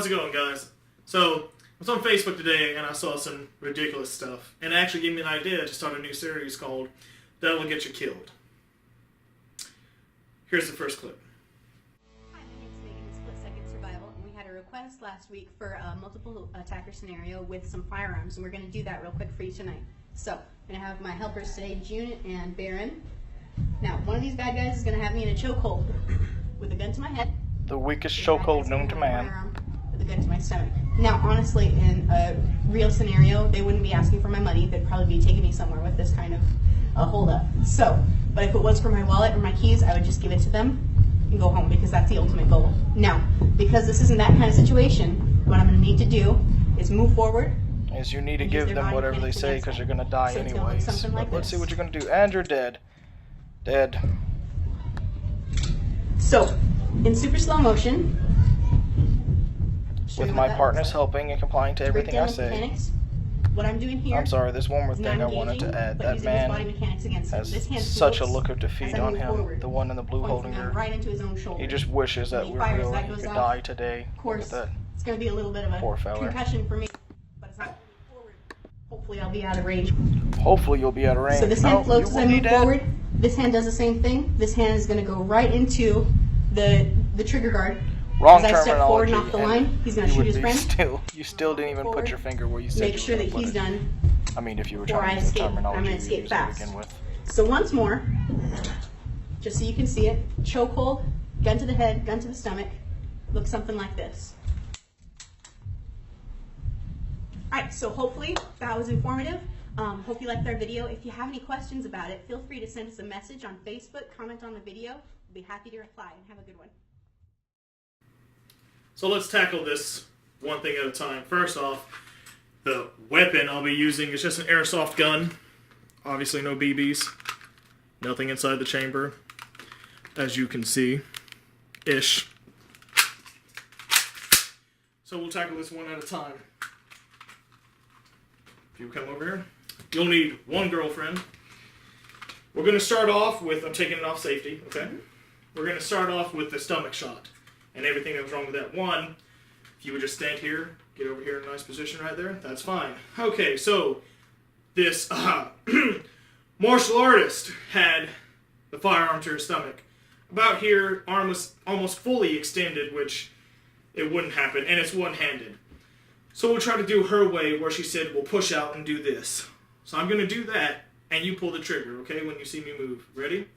How's it going, guys? So, I was on Facebook today and I saw some ridiculous stuff. And it actually gave me an idea to start a new series called That'll Get You Killed. Here's the first clip. Hi, my name is Megan with Split Second Survival, and we had a request last week for a multiple attacker scenario with some firearms, and we're going to do that real quick for you tonight. So, I'm going to have my helpers today, June and Baron. Now, one of these bad guys is going to have me in a chokehold with a gun to my head. The weakest chokehold known to man. With a gun to my stomach. Now, honestly, in a real scenario, they wouldn't be asking for my money. They'd probably be taking me somewhere with this kind of hold up. So, but if it was for my wallet or my keys, I would just give it to them and go home because that's the ultimate goal. Now, because this isn't that kind of situation, what I'm going to need to do is move forward. Is you need to give them whatever they say because you're going to die anyways. Let's see what you're going to do. And you're dead. Dead. So, in super slow motion, with my partners helping and complying to everything I say. Mechanics. What I'm doing here. I'm sorry, there's one more thing I wanted to add. That man has such a look of defeat on him. The one in the blue holding her. Right into his own shoulder. He just wishes that we were real and he could die today. Of course, Look at that. It's going to be a little bit of a concussion for me, but it's not moving forward. Hopefully I'll be out of range. Hopefully you'll be out of range. So this hand floats as I move forward. This hand does the same thing. This hand is going to go right into the trigger guard. Wrong as I step forward terminology. and off the line, he's going to shoot his friend. You still didn't even put your finger where you said Make you sure were that gonna he's put it. done. I mean, if you were Before trying I to use the escape, I'm terminology going you to escape used to fast. begin with. So once more, just so you can see it, chokehold, gun to the head, gun to the stomach, looks something like this. Alright, so hopefully that was informative. Hope you liked our video. If you have any questions about it, feel free to send us a message on Facebook, comment on the video. We'll be happy to reply, and have a good one. So let's tackle this one thing at a time. First off, the weapon I'll be using is just an airsoft gun. Obviously no BBs. Nothing inside the chamber, as you can see. Ish. So we'll tackle this one at a time. If you come over here, you'll need one girlfriend. We're going to start off with, I'm taking it off safety, okay? We're going to start off with the stomach shot and everything that was wrong with that. One, if you would just stand here, get over here in a nice position right there, that's fine. Okay, so this martial artist had the firearm to her stomach. About here, arm was almost fully extended, which it wouldn't happen, and it's one-handed. So we'll try to do her way where she said, we'll push out and do this. So I'm going to do that, and you pull the trigger, okay, when you see me move. Ready?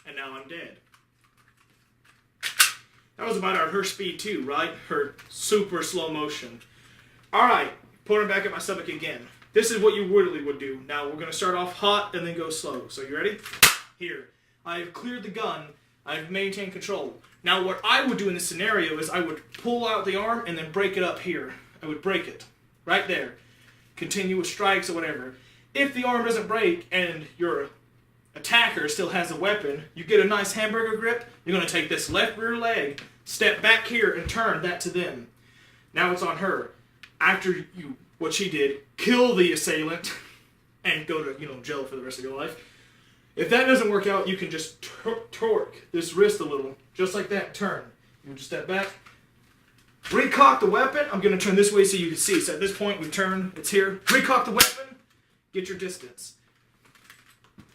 And now I'm dead. That was about her speed too, right? Her super slow motion. Alright, put her back at my stomach again. This is what you really would do. Now we're going to start off hot and then go slow. So you ready? Here. I've cleared the gun. I've maintained control. Now what I would do in this scenario is I would pull out the arm and then break it up here. I would break it. Right there. Continue with strikes or whatever. If the arm doesn't break and your attacker still has a weapon, you get a nice hamburger grip, you're going to take this left rear leg, step back here and turn that to them. Now it's on her. After you, what she did, kill the assailant and go to, jail for the rest of your life. If that doesn't work out, you can just torque this wrist a little, just like that, turn. You just step back, recock the weapon. I'm going to turn this way so you can see. So at this point, we turn, it's here. Recock the weapon, get your distance.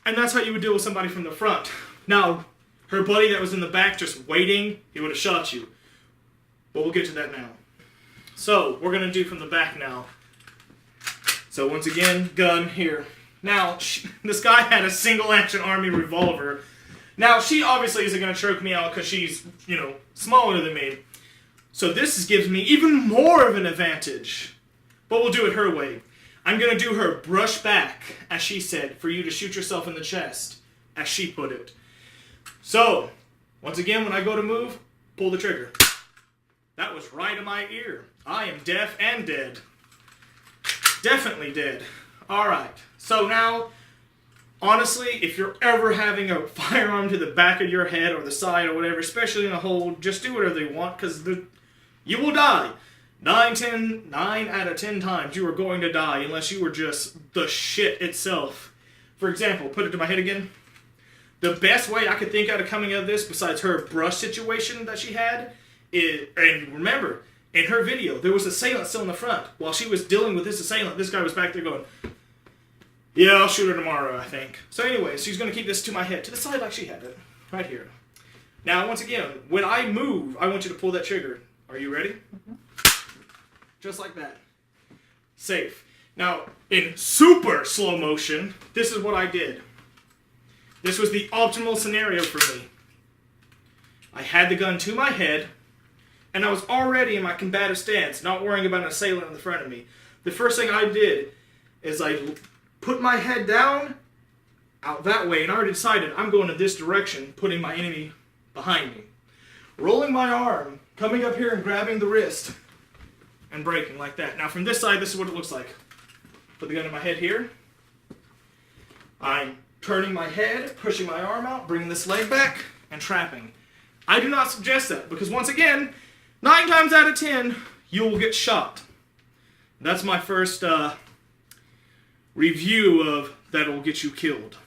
And that's how you would deal with somebody from the front. Now, her buddy that was in the back just waiting, he would have shot you. But we'll get to that now. So, we're going to do from the back now. So, once again, gun here. Now, this guy had a single-action army revolver. Now, she obviously isn't going to choke me out because she's, smaller than me. So, this gives me even more of an advantage. But we'll do it her way. I'm going to do her brush back, as she said, for you to shoot yourself in the chest, as she put it. So, once again, when I go to move, pull the trigger. That was right in my ear. I am deaf and dead. Definitely dead. Alright, so now, honestly, if you're ever having a firearm to the back of your head or the side or whatever, especially in a hold, just do whatever they want, because you will die. 9 out of 10 times you are going to die unless you were just the shit itself. For example, put it to my head again. The best way I could think out of coming out of this, besides her brush situation that she had, is, and remember, In her video, there was an assailant still in the front. While she was dealing with this assailant, this guy was back there going, yeah, I'll shoot her tomorrow, I think. So anyway, she's going to keep this to my head, to the side like she had it, right here. Now, once again, when I move, I want you to pull that trigger. Are you ready? Just like that. Safe. Now, in super slow motion, this is what I did. This was the optimal scenario for me. I had the gun to my head, and I was already in my combative stance, not worrying about an assailant in the front of me. The first thing I did is I put my head down, out that way, and I already decided I'm going in this direction, putting my enemy behind me. Rolling my arm, coming up here and grabbing the wrist, and breaking like that. Now from this side, this is what it looks like. Put the gun in my head here. I'm turning my head, pushing my arm out, bringing this leg back, and trapping. I do not suggest that, because once again, 9 times out of 10, you will get shot. That's my first review of that will get you killed.